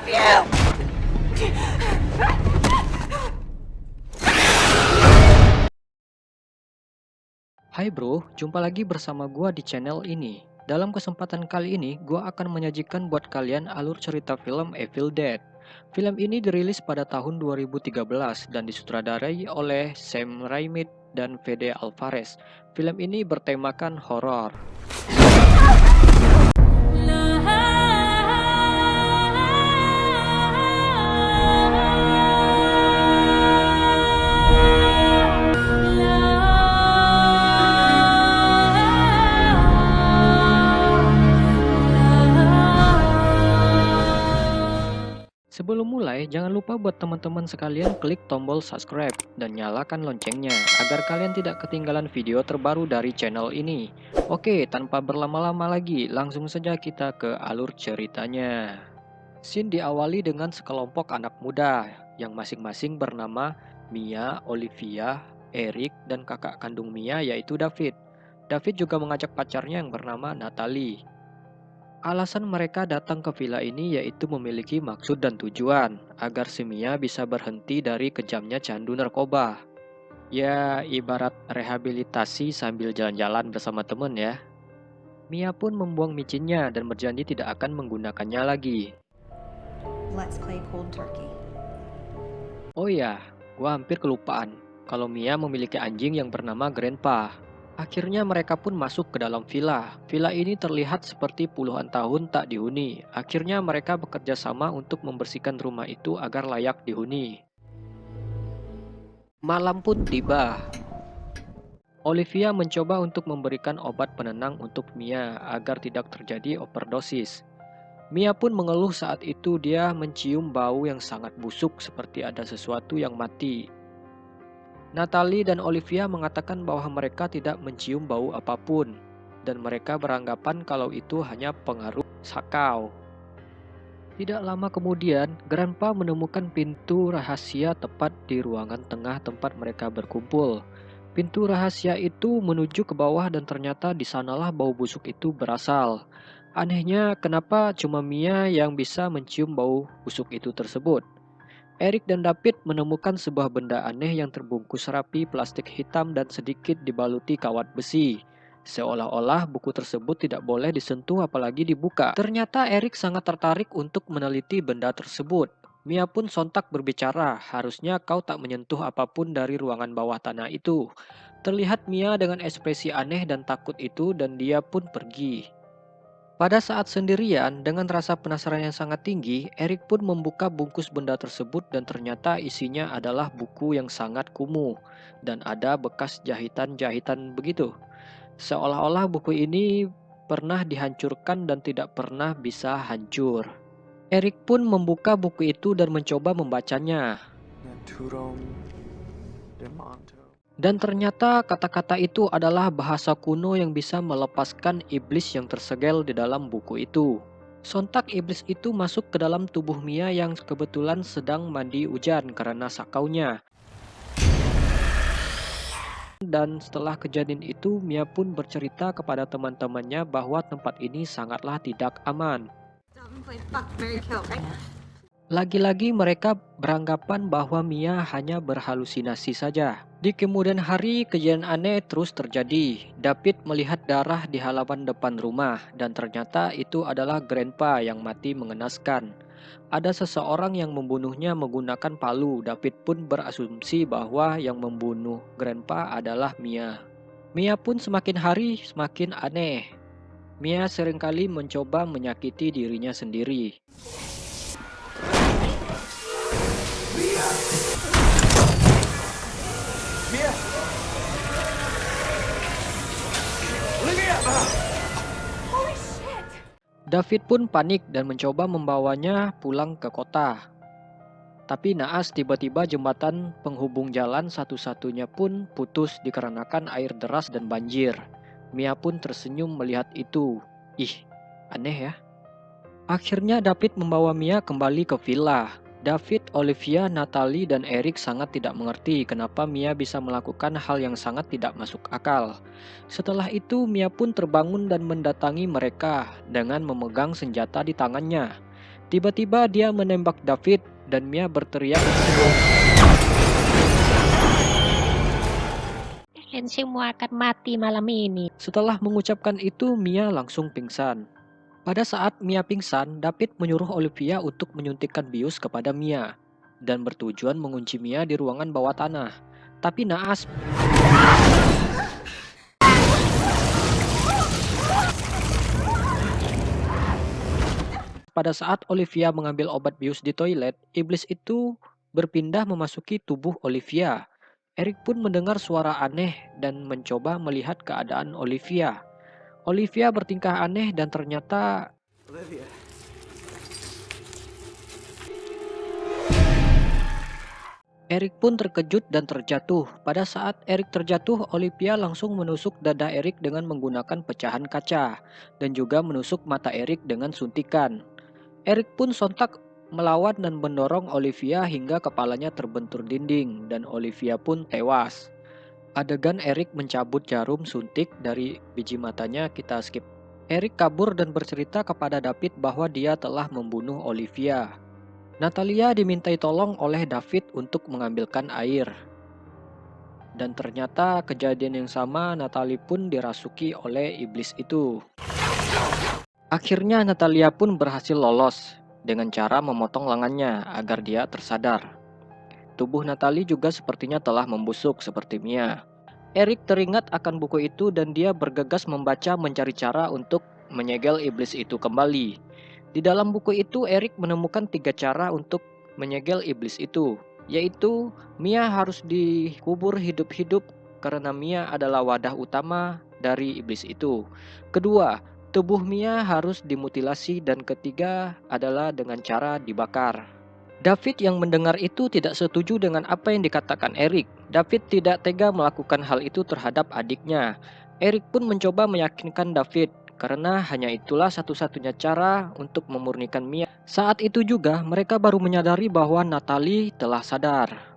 Hai bro, jumpa lagi bersama gua di channel ini. Dalam kesempatan kali ini, gua akan menyajikan buat kalian alur cerita film Evil Dead. Film ini dirilis pada tahun 2013 dan disutradarai oleh Sam Raimi dan Fede Alvarez. Film ini bertemakan horor. Sebelum mulai, jangan lupa buat teman-teman sekalian klik tombol subscribe dan nyalakan loncengnya agar kalian tidak ketinggalan video terbaru dari channel ini. Oke, tanpa berlama-lama lagi, langsung saja kita ke alur ceritanya. Scene diawali dengan sekelompok anak muda yang masing-masing bernama Mia, Olivia, Eric, dan kakak kandung Mia yaitu David. David juga mengajak pacarnya yang bernama Natalie. Alasan mereka datang ke villa ini yaitu memiliki maksud dan tujuan agar si Mia bisa berhenti dari kejamnya candu narkoba. Ya, ibarat rehabilitasi sambil jalan-jalan bersama temen ya. Mia pun membuang micinnya dan berjanji tidak akan menggunakannya lagi. Let's play cold turkey. Oh ya, gua hampir kelupaan kalau Mia memiliki anjing yang bernama Grandpa. Akhirnya mereka pun masuk ke dalam villa. Villa ini terlihat seperti puluhan tahun tak dihuni. Akhirnya mereka bekerja sama untuk membersihkan rumah itu agar layak dihuni. Malam pun tiba. Olivia mencoba untuk memberikan obat penenang untuk Mia agar tidak terjadi overdosis. Mia pun mengeluh saat itu dia mencium bau yang sangat busuk seperti ada sesuatu yang mati. Natalie dan Olivia mengatakan bahwa mereka tidak mencium bau apapun, dan mereka beranggapan kalau itu hanya pengaruh sakau. Tidak lama kemudian, Grandpa menemukan pintu rahasia tepat di ruangan tengah tempat mereka berkumpul. Pintu rahasia itu menuju ke bawah dan ternyata di sanalah bau busuk itu berasal. Anehnya, kenapa cuma Mia yang bisa mencium bau busuk itu tersebut? Eric dan David menemukan sebuah benda aneh yang terbungkus rapi plastik hitam dan sedikit dibaluti kawat besi. Seolah-olah buku tersebut tidak boleh disentuh apalagi dibuka. Ternyata Eric sangat tertarik untuk meneliti benda tersebut. Mia pun sontak berbicara, harusnya kau tak menyentuh apapun dari ruangan bawah tanah itu. Terlihat Mia dengan ekspresi aneh dan takut itu dan dia pun pergi. Pada saat sendirian, dengan rasa penasaran yang sangat tinggi, Eric pun membuka bungkus benda tersebut dan ternyata isinya adalah buku yang sangat kumuh dan ada bekas jahitan-jahitan begitu. Seolah-olah buku ini pernah dihancurkan dan tidak pernah bisa hancur. Eric pun membuka buku itu dan mencoba membacanya. Naturom Demonto. Dan ternyata kata-kata itu adalah bahasa kuno yang bisa melepaskan iblis yang tersegel di dalam buku itu. Sontak iblis itu masuk ke dalam tubuh Mia yang kebetulan sedang mandi hujan karena sakaunya. Dan setelah kejadian itu, Mia pun bercerita kepada teman-temannya bahwa tempat ini sangatlah tidak aman. Lagi-lagi mereka beranggapan bahwa Mia hanya berhalusinasi saja. Di kemudian hari, kejadian aneh terus terjadi. David melihat darah di halaman depan rumah dan ternyata itu adalah Grandpa yang mati mengenaskan. Ada seseorang yang membunuhnya menggunakan palu. David pun berasumsi bahwa yang membunuh Grandpa adalah Mia. Mia pun semakin hari semakin aneh. Mia seringkali mencoba menyakiti dirinya sendiri. Mia! Olivia! Holy shit! David pun panik dan mencoba membawanya pulang ke kota. Tapi naas tiba-tiba jembatan penghubung jalan satu-satunya pun putus dikarenakan air deras dan banjir. Mia pun tersenyum melihat itu. Ih, aneh ya. Akhirnya David membawa Mia kembali ke villa. David, Olivia, Natalie, dan Eric sangat tidak mengerti kenapa Mia bisa melakukan hal yang sangat tidak masuk akal. Setelah itu, Mia pun terbangun dan mendatangi mereka dengan memegang senjata di tangannya. Tiba-tiba dia menembak David dan Mia berteriak. Kalian semua akan mati malam ini. Setelah mengucapkan itu, Mia langsung pingsan. Pada saat Mia pingsan, David menyuruh Olivia untuk menyuntikkan bius kepada Mia dan bertujuan mengunci Mia di ruangan bawah tanah. Tapi naas, pada saat Olivia mengambil obat bius di toilet, iblis itu berpindah memasuki tubuh Olivia. Eric pun mendengar suara aneh dan mencoba melihat keadaan Olivia. Olivia bertingkah aneh dan ternyata Olivia. Eric pun terkejut dan terjatuh. Pada saat Eric terjatuh, Olivia langsung menusuk dada Eric dengan menggunakan pecahan kaca dan juga menusuk mata Eric dengan suntikan. Eric pun sontak melawan dan mendorong Olivia hingga kepalanya terbentur dinding dan Olivia pun tewas. Adegan Eric mencabut jarum suntik dari biji matanya kita skip. Eric kabur dan bercerita kepada David bahwa dia telah membunuh Olivia. Natalia dimintai tolong oleh David untuk mengambilkan air. Dan ternyata kejadian yang sama Natalie pun dirasuki oleh iblis itu. Akhirnya Natalia pun berhasil lolos dengan cara memotong lengannya agar dia tersadar. Tubuh Natalie juga sepertinya telah membusuk seperti Mia. Eric teringat akan buku itu dan dia bergegas membaca mencari cara untuk menyegel iblis itu kembali. Di dalam buku itu Eric menemukan 3 cara untuk menyegel iblis itu, yaitu Mia harus dikubur hidup-hidup karena Mia adalah wadah utama dari iblis itu. Kedua, tubuh Mia harus dimutilasi dan ketiga adalah dengan cara dibakar. David yang mendengar itu tidak setuju dengan apa yang dikatakan Eric. David tidak tega melakukan hal itu terhadap adiknya. Eric pun mencoba meyakinkan David karena hanya itulah satu-satunya cara untuk memurnikan Mia. Saat itu juga mereka baru menyadari bahwa Natalie telah sadar.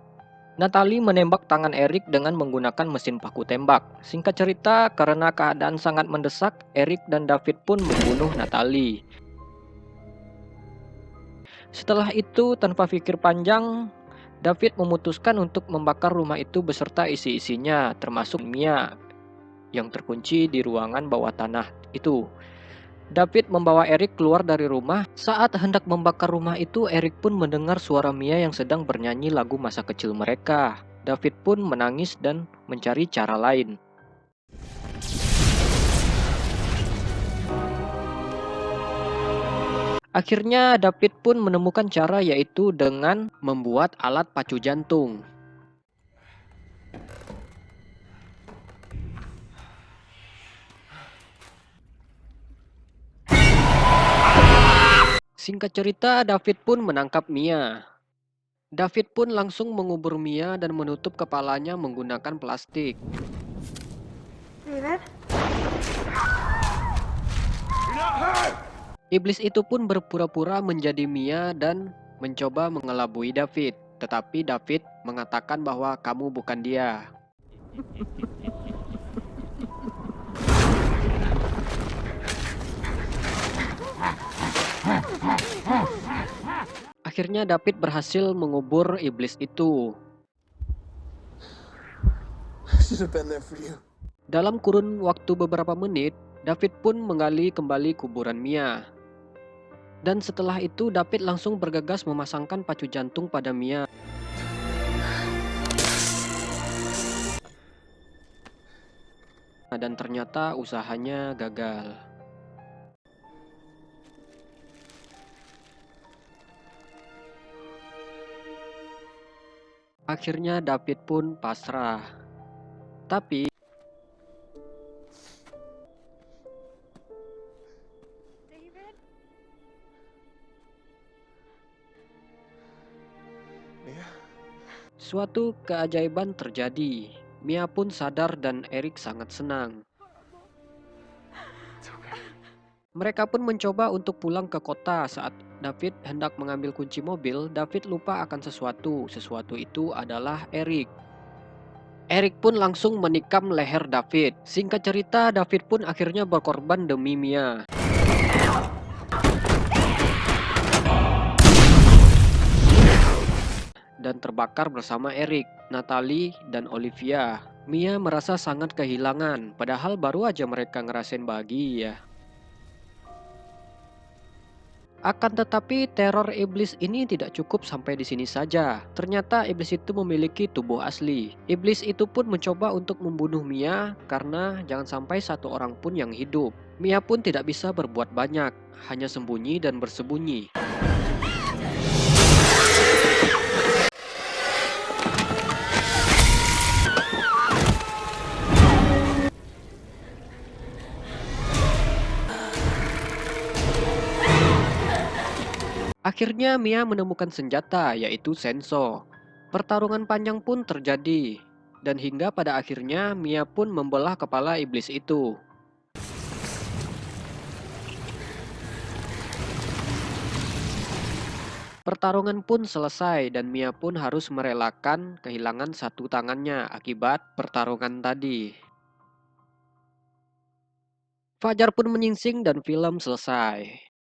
Natalie menembak tangan Eric dengan menggunakan mesin paku tembak. Singkat cerita, karena keadaan sangat mendesak, Eric dan David pun membunuh Natalie. Setelah itu, tanpa pikir panjang, David memutuskan untuk membakar rumah itu beserta isi-isinya, termasuk Mia yang terkunci di ruangan bawah tanah itu. David membawa Eric keluar dari rumah. Saat hendak membakar rumah itu, Eric pun mendengar suara Mia yang sedang bernyanyi lagu masa kecil mereka. David pun menangis dan mencari cara lain. Akhirnya David pun menemukan cara, yaitu dengan membuat alat pacu jantung. Singkat cerita, David pun menangkap Mia. David pun langsung mengubur Mia dan menutup kepalanya menggunakan plastik. David? Iblis itu pun berpura-pura menjadi Mia dan mencoba mengelabui David. Tetapi David mengatakan bahwa kamu bukan dia. Akhirnya David berhasil mengubur iblis itu. Dalam kurun waktu beberapa menit, David pun menggali kembali kuburan Mia. Dan setelah itu David langsung bergegas memasangkan pacu jantung pada Mia. Dan ternyata usahanya gagal. Akhirnya David pun pasrah. Tapi David? Mia? suatu keajaiban terjadi. Mia pun sadar dan Eric sangat senang. It's okay. Mereka pun mencoba untuk pulang ke kota. Saat David hendak mengambil kunci mobil, David lupa akan sesuatu. Sesuatu itu adalah Eric. Eric pun langsung menikam leher David. Singkat cerita, David pun akhirnya berkorban demi Mia. dan terbakar bersama Eric, Natalie, dan Olivia. Mia merasa sangat kehilangan, padahal baru aja mereka ngerasain bahagia. Akan tetapi teror iblis ini tidak cukup sampai di sini saja. Ternyata iblis itu memiliki tubuh asli. Iblis itu pun mencoba untuk membunuh Mia karena jangan sampai satu orang pun yang hidup. Mia pun tidak bisa berbuat banyak, hanya sembunyi dan bersembunyi. Akhirnya Mia menemukan senjata, yaitu senso. Pertarungan panjang pun terjadi, dan hingga pada akhirnya Mia pun membelah kepala iblis itu. Pertarungan pun selesai dan Mia pun harus merelakan kehilangan satu tangannya akibat pertarungan tadi. Fajar pun menyingsing dan film selesai.